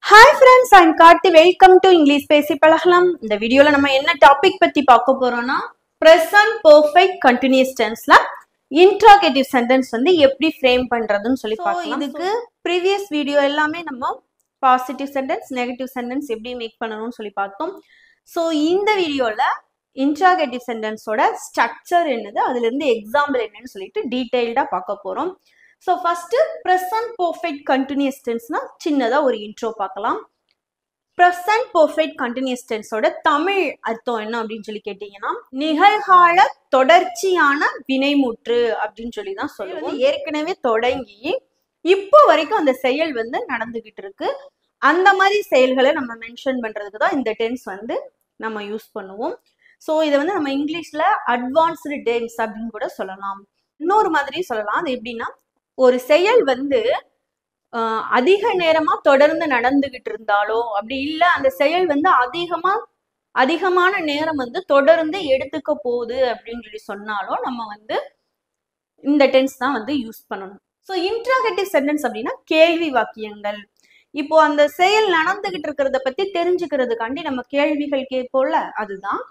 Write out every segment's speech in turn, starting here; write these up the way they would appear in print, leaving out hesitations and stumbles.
Hi friends, I'm Karthi. Welcome to English பேசி பழகலாம். இந்த வீடியோல நம்ம என்ன டாபிக் பத்தி பார்க்க போறோம்னா present perfect continuous tenseல interrogative sentence வந்து எப்படி ஃப்ரேம் பண்றதுன்னு சொல்லி பார்க்கலாம். இதுக்கு previous வீடியோ எல்லாமே நம்ம positive sentence, negative sentence எப்படி மேக் பண்ணணும்னு சொல்லி பார்த்தோம். சோ இந்த வீடியோல interrogative sentence ஓட ஸ்ட்ரக்சர் என்னது, அதுல இருந்து எக்ஸாம்பிள் என்னன்னு சொல்லிட்டு டீடைல்டா பார்க்க போறோம். So first present perfect continuous tense na சின்னதா ஒரு intro பார்க்கலாம். present perfect continuous tense ஓட தமிழ் அர்த்தம் என்ன அப்படினு சொல்லி கேட்டிங்கனா நிகழ்கால தொடர்ச்சியான வினைமுற்று அப்படினு சொல்லி தான் சொல்லுவோம். ஏற்கனவே தொடங்கி இப்போ வரைக்கும் அந்த செயல் வந்து நடந்துகிட்டு இருக்கு. அந்த மாதிரி செயல்களை நம்ம மென்ஷன் பண்றதுக்கு தான் இந்த டென்ஸ் வந்து நம்ம யூஸ் பண்ணுவோம். சோ இத வந்து நம்ம இங்கிலீஷ்ல அட்வான்ஸ்டு டென்ஸ் அப்படினு கூட சொல்லலாம். இன்னொரு மாதிரி சொல்லலாம். அது எப்படின்னா ஒரு செயல் வந்து அதிக நேரமா தொடர்ந்து நடந்துகிட்டு இருந்தாலோ அப்படி இல்ல அந்த செயல் வந்து அதிகமான நேரம் வந்து தொடர்ந்து எடுத்துக்க போகுது அப்படின்னு சொல்லி சொன்னாலும் நம்ம வந்து இந்த டென்ஸ் தான் வந்து யூஸ் பண்ணணும். ஸோ இன்ட்ராகேட்டிவ் சென்டென்ஸ் அப்படின்னா கேள்வி வாக்கியங்கள். இப்போ அந்த செயல் நடந்துகிட்டு இருக்கிறத பத்தி தெரிஞ்சுக்கிறதுக்காண்டி நம்ம கேள்விகள் கேட்போம்ல, அதுதான்.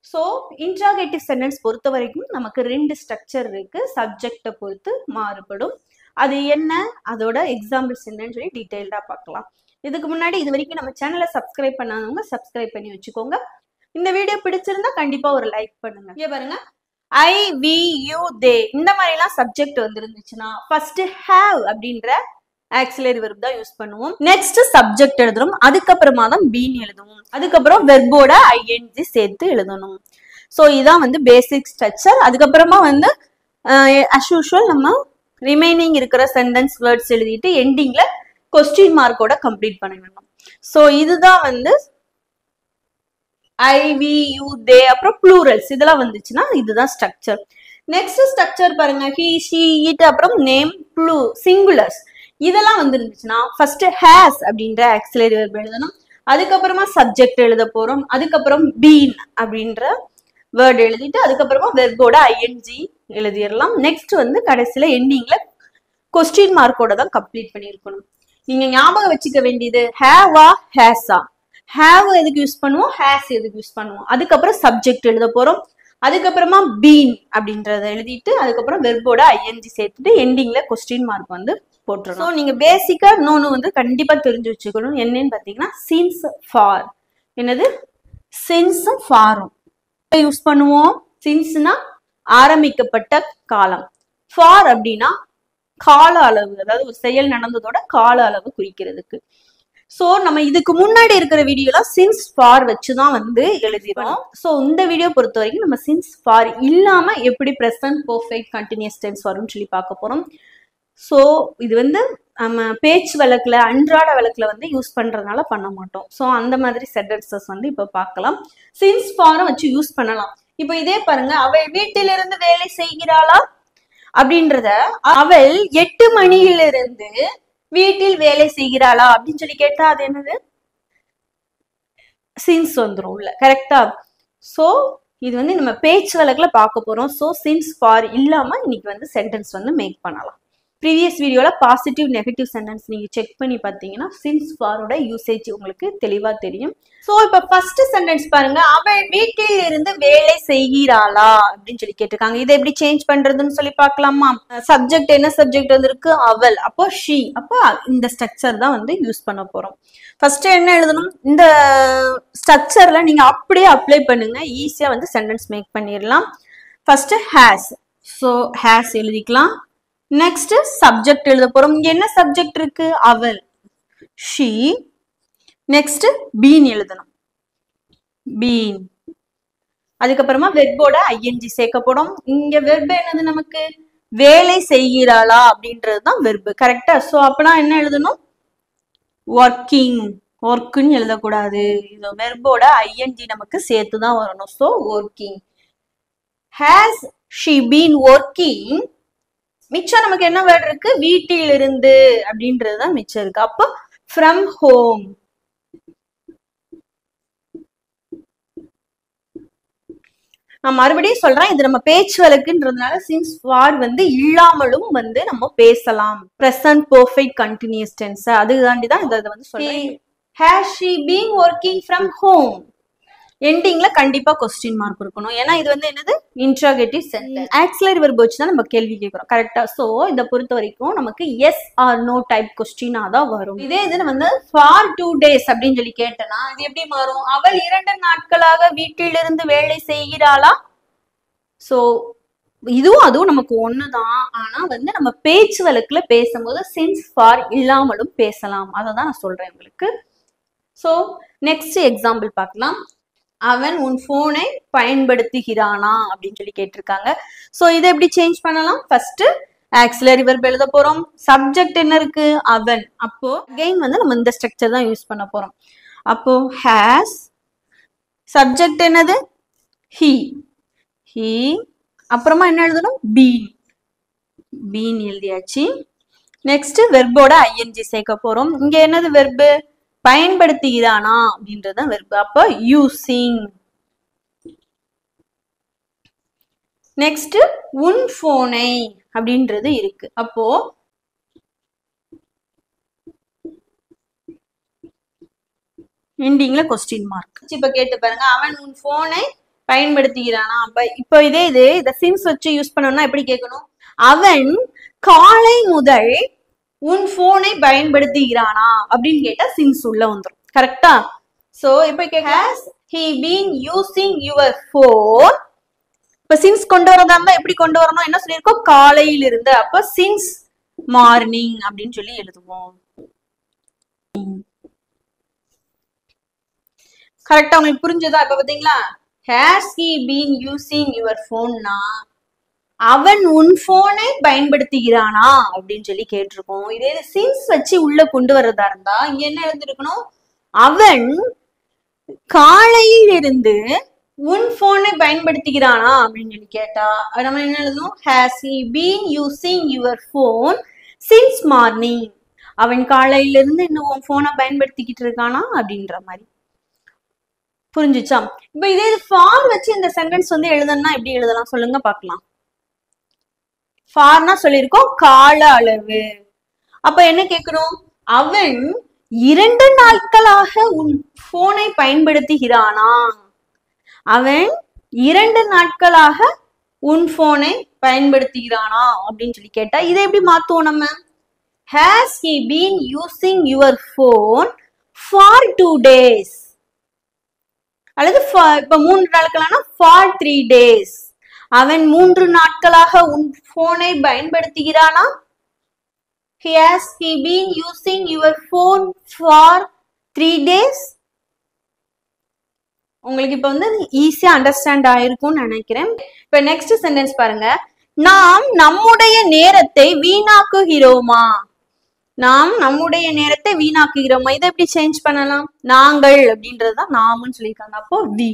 ஸோ இன்ட்ராகேட்டிவ் சென்டென்ஸ் பொறுத்த வரைக்கும் நமக்கு ரெண்டு ஸ்ட்ரக்சர் இருக்கு. சப்ஜெக்டை பொறுத்து மாறுபடும். அது என்ன, அதோட எக்ஸாம்பிள்ஸ் என்னன்னு சொல்லி டீடைல்டா பார்க்கலாம். இதுக்கு முன்னாடி இது வரைக்கும் நம்ம சேனலை சப்ஸ்கிரைப் பண்ணாதவங்க சப்ஸ்கிரைப் பண்ணி வச்சுக்கோங்க. இந்த வீடியோ பிடிச்சிருந்தா கண்டிப்பா ஒரு லைக் பண்ணுங்க. இங்க பாருங்க, ஐ, வி, யூ, தே இந்த மாதிரி எல்லாம் சப்ஜெக்ட் வந்து இருந்துச்சுன்னா ஃபர்ஸ்ட் ஹேவ் அப்படின்ற ஆக்சிலரி வெர்ப் தான் யூஸ் பண்ணுவோம். நெக்ஸ்ட் சப்ஜெக்ட் எழுதணும், அதுக்கப்புறமா தான் பீன் எழுதணும், அதுக்கப்புறம் வெர்போட ஐஎன்ஜி சேர்த்து எழுதணும். ஸோ இதான் வந்து பேசிக் ஸ்ட்ரக்சர். அதுக்கப்புறமா வந்து அஸ் யூஷுவல் நம்ம ரிமைனிங் இருக்கிற சென்டென்ஸ் வேர்ட்ஸ் எழுதிட்டு எண்டிங்ல கொஸ்டின் மார்க்கோட கம்ப்ளீட் பண்ணிடணும். ஸோ இதுதான் வந்து ஐ, வி, யூ, தே, அப்புறம் ப்ளூரல்ஸ் இதெல்லாம் வந்துச்சுன்னா இதுதான் ஸ்ட்ரக்சர். நெக்ஸ்ட் ஸ்ட்ரக்சர் பாருங்க, ஹி, ஷி, இட், அப்புறம் நேம், சிங்குலர்ஸ் இதெல்லாம் வந்து இருந்துச்சுன்னா ஃபர்ஸ்ட் ஹேஸ் அப்படின்ற ஆக்சிலரி வெர்ப் எழுதணும், அதுக்கப்புறமா சப்ஜெக்ட் எழுத போறோம், அதுக்கப்புறம் பீன் அப்படின்ற வேர்ட் எழுதிட்டு அதுக்கப்புறமா வெர்போட ஐஎன்ஜி எழுதிடலாம். நெக்ஸ்ட் வந்து கடைசியில எண்டிங்ல கொஸ்டின் மார்க்கோட தான் கம்ப்ளீட் பண்ணியிருக்கணும். நீங்க ஞாபகம் வச்சுக்க வேண்டியது ஹேவா ஹேஸா. ஹேவ் எதுக்கு யூஸ் பண்ணுவோம், ஹேஸ் எதுக்கு யூஸ் பண்ணுவோம், அதுக்கப்புறம் சப்ஜெக்ட் எழுத போறோம், அதுக்கப்புறமா பீன் அப்படின்றத எழுதிட்டு அதுக்கப்புறம் வெர்போட ஐஎன்ஜி சேர்த்துட்டு எண்டிங்ல கொஸ்டின் மார்க் வந்து போட்டுரும். ஸோ நீங்க பேசிக்கா இன்னொன்னு வந்து கண்டிப்பா தெரிஞ்சு வச்சுக்கணும். என்னன்னு பாத்தீங்கன்னா சின்ஸ் ஃபார். என்னது, சின்ஸும் ஃபாரும் யூஸ் பண்ணுவோம். சின்ஸ்னா ஆரம்பிக்கப்பட்ட காலம், ஃபார் அப்படின்னா கால அளவு, அதாவது ஒரு செயல் நடந்ததோட கால அளவு குறிக்கிறதுக்கு. சோ நம்ம இதுக்கு முன்னாடி இருக்கிற வீடியோல சின்ஸ் ஃபார் வச்சுதான் வந்து எழுதிடும். சோ இந்த வீடியோ பொறுத்த வரைக்கும் நம்ம சின்ஸ் ஃபார் இல்லாம எப்படி பிரசன்ட் பெர்ஃபெக்ட் கண்டினியூஸ் டென்ஸ் வரும்னு சொல்லி பார்க்க போறோம். ஸோ இது வந்து நம்ம பேச்சு வழக்குல அன்றாட வழக்குல வந்து யூஸ் பண்றதுனால பண்ண மாட்டோம். ஸோ அந்த மாதிரி சென்டென்சஸ் வந்து இப்ப பார்க்கலாம். சின்ஸ் ஃபாரும் வச்சு யூஸ் பண்ணலாம். இப்போ இதே பாருங்க, அவள் வீட்டிலிருந்து வேலை செய்கிறாளா அப்படின்றத அவள் 8 மணியிலிருந்து வீட்டில் வேலை செய்கிறாளா அப்படின்னு சொல்லி கேட்டா அது என்னது, சின்ஸ் வந்துடும் உள்ள. கரெக்டா? சோ இது வந்து நம்ம பேச்சு வழக்குல பார்க்க போறோம். சோ சின்ஸ் ஃபார் இல்லாம இன்னைக்கு வந்து சென்டென்ஸ் வந்து மேக் பண்ணலாம். ப்ரீவியஸ் வீடியோல பாசிட்டிவ் நெகட்டிவ் சென்டென்ஸ் நீங்க செக் பண்ணி பார்த்தீங்கன்னா சின்ஸ் ஃபாரோட யூசேஜ் உங்களுக்கு தெளிவா தெரியும். சோ இப்ப ஃபர்ஸ்ட் சென்டென்ஸ் பாருங்க, அவள் வீட்டில் இருந்து வேலை செய்கிறாளா அப்படின்னு சொல்லி கேட்டிருக்காங்க. இதை எப்படி சேஞ்ச் பண்றதுன்னு சொல்லி பார்க்கலாமா? சப்ஜெக்ட் என்ன சப்ஜெக்ட் வந்திருக்கு, அவள், அப்போ ஷி, அப்போ இந்த ஸ்ட்ரக்சர் தான் வந்து யூஸ் பண்ண போறோம். ஃபர்ஸ்ட் என்ன எழுதணும், இந்த ஸ்ட்ரக்சர்ல நீங்க அப்படியே அப்ளை பண்ணுங்க, ஈஸியா வந்து சென்டென்ஸ் மேக் பண்ணிடலாம். ஃபர்ஸ்ட் ஹேஸ், ஸோ ஹேஸ் எழுதிக்கலாம். நெக்ஸ்ட் சப்ஜெக்ட் எழுத போறோம். இங்க என்ன சப்ஜெக்ட் இருக்கு, அவள், ஷி. நெக்ஸ்ட் பீன் எழுதணும், பீன். அதுக்கப்புறமா வெர்போட ஐஎன்ஜி சேர்க்க போறோம். இங்க வெர்பு என்னது, நமக்கு வேலை செய்கிறாளா அப்படின்றதுதான் வெர்பு. கரெக்டா? சோ அப்பனா என்ன எழுதணும், ஒர்க்கிங். ஒர்க்குன்னு எழுதக்கூடாது, இது வெர்போட ஐஎன்ஜி நமக்கு சேர்த்துதான் வரணும். So working. Has she been working. மிச்சம் நமக்கு என்ன வேர்ட் இருக்கு, வீட்டில் இருந்து அப்படின்றதுதான் மிச்சம் இருக்கு. அப்போ ஃப்ரம் ஹோம். நான் மறுபடியும் சொல்றேன், இது நம்ம பேச்சு வழக்குன்றதுனால சின்ஸ் ஃபார் வந்து இல்லாமலும் வந்து நம்ம பேசலாம். பிரசன்ட் பெர்ஃபெக்ட் கண்டினியூஸ் டென்ஸ் அதுதாண்டி தான் இதை வந்து சொல்றேன். has she been working from home? எண்டிங்ல கண்டிப்பா கொஸ்டின் மார்க் இருக்கணும். ஏன்னா இது வந்து என்னது இன்ட்ராகேட்டிவ் சென்டென்ஸ். ஆக்ஸிலரி வெர்ப் வச்சு தான் நம்ம கேள்வி கேட்கிறோம். கரெக்டா? சோ இத பொறுத்த வரைக்கும் நமக்கு எஸ் ஆர் நோ டைப் கொஸ்டினா தான் வரும். இதே இது வந்து ஃபார் 2 days அப்படின்னு சொல்லி கேட்டனா இது எப்படி மாறும்? அவள் 2 நாட்களாக வீட்டிலிருந்து வேலை செய்கிறாளா? சோ இதுவும் அதுவும் நமக்கு ஒண்ணுதான். ஆனா வந்து நம்ம பேச்சு வழக்குல பேசும்போது சின்ஸ் ஃபார் இல்லாமலும் பேசலாம். அதை தான் நான் சொல்றேன் உங்களுக்கு. சோ நெக்ஸ்ட் எக்ஸாம்பிள் பார்க்கலாம். அவன் உன் போனை பயன்படுத்துகிறானா அப்படின்னு சொல்லி கேட்டிருக்காங்க. சோ இதை எப்படி சேஞ்ச் பண்ணலாம்? ஃபர்ஸ்ட் ஆக்ஸிலரி வெர்ப் எழுத போறோம். சப்ஜெக்ட் என்ன இருக்கு? அவன். அப்போ அகைன் வந்து நம்ம இந்த ஸ்ட்ரக்சர் தான் யூஸ் பண்ண போறோம். அப்போ ஹேஸ், சப்ஜெக்ட் என்னது? ஹி. ஹி அப்புறமா என்ன எழுதணும்? பீன். பீன் எழுதியாச்சு. நெக்ஸ்ட் வெர்போட ஐஎன்ஜி சேர்க்க போறோம். இங்க என்னது வெர்பு? பயன்படுத்துகிறானா அப்படின்றது வெர்பு. அப்ப யூசிங். நெக்ஸ்ட் உன் போனை அப்படின்றது இருக்கு. அப்போ எண்டிங்ல கொஸ்டின் மார்க். இப்ப கேட்டு பாருங்க, அவன் உன் போனை பயன்படுத்துகிறானா? அப்ப இப்போ இத சின்ஸ் வச்சு யூஸ் பண்ணணும்னா எப்படி கேட்கணும்? அவன் காலை முதல் உன் போனை பயன்படுத்துகிறானா அப்படின்னு கேட்டா சின்ஸ் உள்ள வந்துடும். கரெக்டா? சோ இப்ப has he been using your phone? இப்ப சின்ஸ் கொண்டு வரதா இருந்தா எப்படி கொண்டு வரணும்? என்ன சொல்லியிருக்கோம்? காலையில இருந்து. அப்ப சின்ஸ் மார்னிங் அப்படின்னு சொல்லி எழுதுவோம். கரெக்டா? உங்களுக்கு புரிஞ்சதா? இப்ப பாத்தீங்களா, has he been using your phone னா அவன் உன் போனை பயன்படுத்துகிறானா அப்படின்னு சொல்லி கேட்டிருக்கோம். இதே சின்ஸ் வச்சு உள்ள கொண்டு வர்றதா இருந்தா இங்க என்ன எழுதிருக்கணும்? அவன் காலையில் இருந்து உன் போனை பயன்படுத்துகிறானா அப்படின்னு சொல்லி கேட்டா நம்ம என்ன எழுதணும்? has he been using your phone since morning? அவன் காலையில இருந்து இன்னும் உன் போனை பயன்படுத்திக்கிட்டு இருக்கானா அப்படின்ற மாதிரி. புரிஞ்சுச்சா? இப்ப இதே ஃபார் வச்சு இந்த சென்டென்ஸ் வந்து எழுதணும்னா எப்படி எழுதலாம் சொல்லுங்க பார்க்கலாம். ஃபார்னா சொல்லியிருக்கோம் கால அளவு. அப்ப என்ன கேட்கிறோம்? அவன் 2 நாட்களாக உன் போனை பயன்படுத்துகிறானா? அவன் 2 நாட்களாக உன் போனை பயன்படுத்துகிறானா அப்படின்னு சொல்லி கேட்டா இதை எப்படி மாத்துவோம் நம்ம? has he been using your phone for 2 days? அல்லது இப்ப 3 நாட்களானா for 3 days. அவன் 3 நாட்களாக உன் போனை பயன்படுத்துகிறானா? has he been using your phone for 3 days? உங்களுக்கு இப்ப வந்து ஈஸியா அண்டர்ஸ்டாண்ட் ஆயிருக்கும்னு நினைக்கிறேன். இப்ப நெக்ஸ்ட் சென்டென்ஸ் பாருங்க. நாம் நம்முடைய நேரத்தை வீணாக்குகிறோமா? நாம் நம்முடைய நேரத்தை வீணாக்குகிறோமா? இதை எப்படி சேஞ்ச் பண்ணலாம்? நாங்கள் அப்படின்றதுதான் நாம்னு சொல்லியிருக்காங்க. அப்போ வி.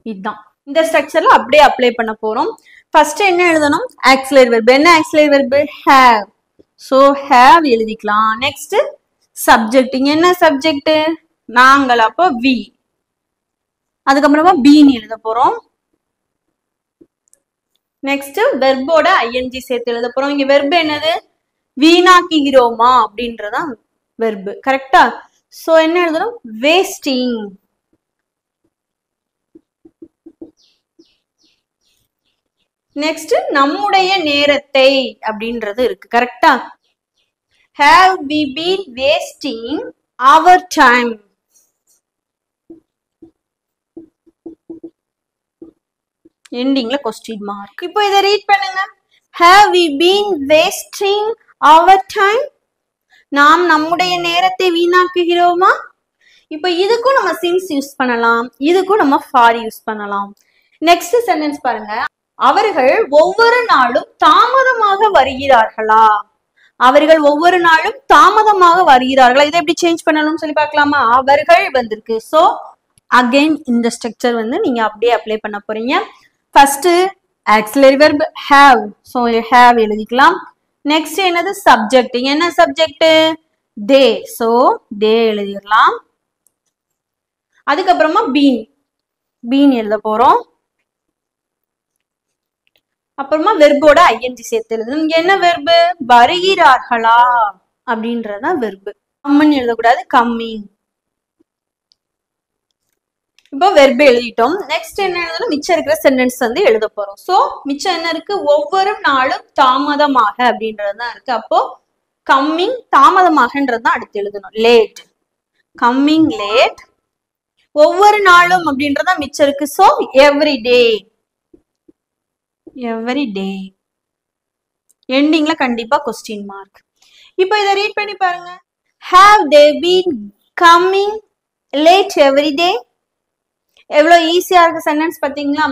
இதுதான் இந்த ஸ்ட்ரக்சர்ல அப்படியே அப்ளை பண்ண போறோம். ஃபர்ஸ்ட் என்ன எழுதணும்? Auxiliary verb. என்ன auxiliary verb? have. So have எழுதிக்கலாம். Next subject. இங்க என்ன சப்ஜெக்ட்? நாங்கள். அப்போ we. அதுக்கப்புறமா பீன் எழுத போறோம். நெக்ஸ்ட் வெர்போட ஐஎன்ஜி சேர்த்து எழுத போறோம். இங்க வெர்ப் என்னது? வீணாக்குகிறோமா அப்படின்றதான் வெர்ப். கரெக்டா? சோ என்ன எழுதணும்? வேஸ்டிங். நெக்ஸ்ட் நம்முடைய நேரத்தை அப்படின்றது இருக்கு. கரெக்டா? have we been wasting our time? எண்டிங்ல கொஸ்டின் மார்க். இப்போ இதை ரீட் பண்ணுங்க. have we been wasting our time? நாம் நம்முடைய நேரத்தை வீணாக்குகிறோமா? இப்போ இதுக்கும் நம்ம சின்ஸ் யூஸ் பண்ணலாம், இதுக்கும் நம்ம ஃபார் யூஸ் பண்ணலாம். நெக்ஸ்ட் சென்டென்ஸ் பாருங்க. அவர்கள் ஒவ்வொரு நாளும் தாமதமாக வருகிறார்களா? அவர்கள் ஒவ்வொரு நாளும் தாமதமாக வருகிறார்களா? இதை எப்படி சேஞ்ச் பண்ணணும்னு சொல்லி பார்க்கலாமா? அவர்கள் வந்திருக்கு. சோ அகைன் இந்த ஸ்ட்ரக்சர் வந்து நீங்க அப்படியே அப்ளை பண்ண போறீங்க. First auxiliary verb have. So have எழுதிக்கலாம். நெக்ஸ்ட் என்னது? சப்ஜெக்ட். என்ன சப்ஜெக்ட்? they. சோ they எழுதிடலாம். அதுக்கப்புறமா பீன். பீன் எழுத போறோம். அப்புறமா வெர்போட ஐஎன்ஜி சேர்த்து எழுதணும். இங்க என்ன வெர்பு? வருகிறார்களா அப்படின்றதான் வெர்பு. கம்மின்னு எழுதக்கூடாது, கம்மிங். இப்போ வெர்ப் எழுதிட்டோம். நெக்ஸ்ட் என்ன எழுதணும்? மிச்சம் இருக்கிற சென்டென்ஸ் வந்து எழுத போறோம். சோ மிச்சம் என்ன இருக்கு? ஒவ்வொரு நாளும் தாமதமாக அப்படின்றதுதான் இருக்கு. அப்போ கம்மிங் தாமதமாகன்றது தான் அடுத்து எழுதணும். Late, coming late. ஒவ்வொரு நாளும் அப்படின்றதான் மிச்சம் இருக்கு. So every day, every day. எண்டிங்ல கண்டிப்பா கொஸ்டின் மார்க். இப்போ இதை ரீட் பண்ணி பாருங்க. Have they been coming late every day? எவ்வளவு ஈஸியா இருக்கு சென்டென்ஸ் பாத்தீங்களா?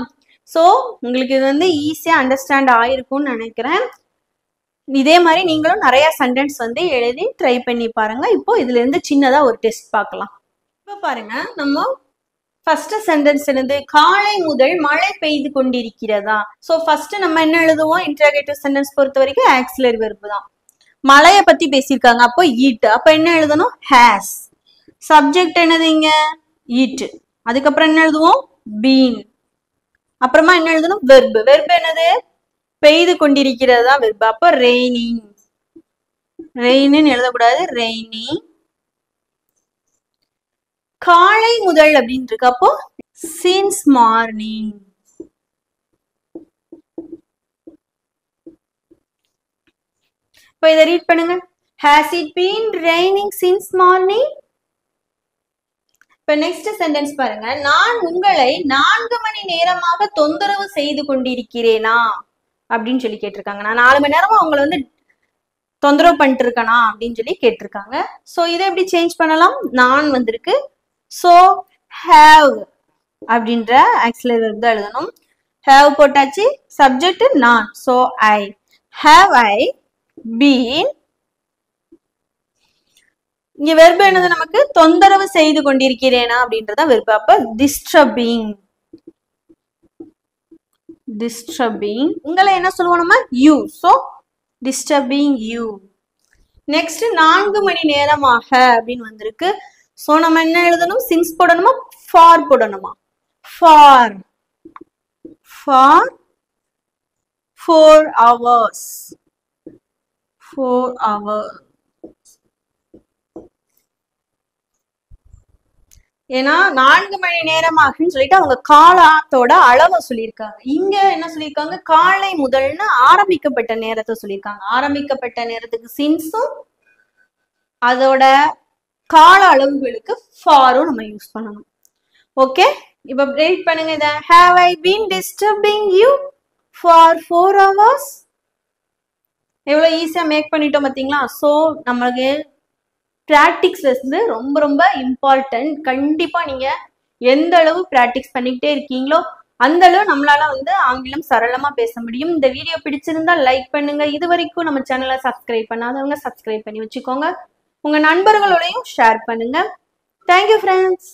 சோ உங்களுக்கு இது வந்து ஈஸியா அண்டர்ஸ்டாண்ட் ஆயிருக்கும்னு நினைக்கிறேன். இதே மாதிரி நீங்களும் நிறைய சென்டென்ஸ் வந்து எழுதி ட்ரை பண்ணி பாருங்க. இப்போ இதுல இருந்து சின்னதா ஒரு டெஸ்ட் பார்க்கலாம். இப்போ பாருங்க, நம்ம ஃபர்ஸ்ட் சென்டென்ஸ் என்னது? காலை முதல் மழை பெய்து கொண்டிருக்கிறதா. சோ ஃபர்ஸ்ட் நம்ம என்ன எழுதுவோம்? இன்டர்ரோகேட்டிவ் சென்டென்ஸ் பொறுத்த வரைக்கும் ஆக்சிலரி வெர்ப் தான். மழைய பத்தி பேசியிருக்காங்க, அப்போ ஈட். அப்ப என்ன எழுதணும்? ஹேஸ். சப்ஜெக்ட் என்னதுங்க? ஈட். அதுக்கப்புறம் என்ன எழுதுவோம்? பீன். அப்புறமா என்ன எழுதணும்? வெர்ப். வெர்ப் என்னது? பெய்து கொண்டிருக்கிறதா வெர்ப். அப்ப ரெய்னிங். ரெயின்னு எழுதக்கூடாது, ரெய்னிங். காலை முதல் அப்படின்னு இருக்கு, அப்போ சின்ஸ் மார்னிங். இப்போ இதை ரீட் பண்ணுங்க. Has it been raining since morning? இப்ப நெக்ஸ்ட் சென்டென்ஸ் பாருங்க. நான் உங்களை 4 மணி நேரமாக தொந்தரவு செய்து கொண்டிருக்கிறேனா அப்படின்னு சொல்லி கேட்டிருக்காங்க. நான் 4 மணி நேரமா உங்களை வந்து தொந்தரவு பண்ணிட்டு இருக்கனா அப்படின்னு சொல்லி கேட்டிருக்காங்க. சோ இதை எப்படி சேஞ்ச் பண்ணலாம்? நான் வந்திருக்கு, சோ have அப்படின்ற ஆக்சிலரி வெர்ப் தான் எழுதணும். have போட்டாச்சு, சப்ஜெக்ட் நான், so I. Have I been, இங்க வெர்ப் என்னது? நமக்கு தொந்தரவு செய்து கொண்டிருக்கிறேனா அப்படின்றத வெர்ப். அப்ப டிஸ்டர்பிங். டிஸ்டர்பிங். உங்களை என்ன சொல்லுவோம் நம்ம? You. So disturbing you. Next 4 மணி நேரமாக அப்படின்னு வந்திருக்கு. சோ நம்ம என்ன எழுதணும்? சின்ஸ் போடணுமா, ஃபார் போடணுமா? ஃபார். For 4 hours. 4 hours. ஏன்னா 4 மணி நேரமாகுன்னு சொல்லிட்டு அவங்க காலத்தோட அளவை சொல்லியிருக்காங்க. இங்க என்ன சொல்லியிருக்காங்க? காலை முதல்னு ஆரம்பிக்கப்பட்ட நேரத்தை சொல்லியிருக்காங்க. ஆரம்பிக்கப்பட்ட நேரத்துக்கு சின்ஸும் அதோட கால அளவுகளுக்கு ஃபாரும் நம்ம யூஸ் பண்ணணும். ஓகே, இப்ப ரீட் பண்ணுங்க இத. Have I been disturbing you for 4 hours? எவ்வளவு ஈஸியா மேக் பண்ணிட்டோம் பாத்தீங்களா? சோ நம்மளுக்கு பிராக்டிக்ஸ் வந்து ரொம்ப ரொம்ப இம்பார்ட்டன்ட். கண்டிப்பா நீங்க எந்த அளவு பிராக்டிக்ஸ் பண்ணிக்கிட்டே இருக்கீங்களோ அந்த அளவு நம்மளால வந்து ஆங்கிலம் சரளமா பேச முடியும். இந்த வீடியோ பிடிச்சிருந்தா லைக் பண்ணுங்க. இது வரைக்கும் நம்ம சேனலை சப்ஸ்கிரைப் பண்ணாதவங்க சப்ஸ்கிரைப் பண்ணி வச்சுக்கோங்க. உங்க நண்பர்களோடையும் ஷேர் பண்ணுங்க. Thank you friends.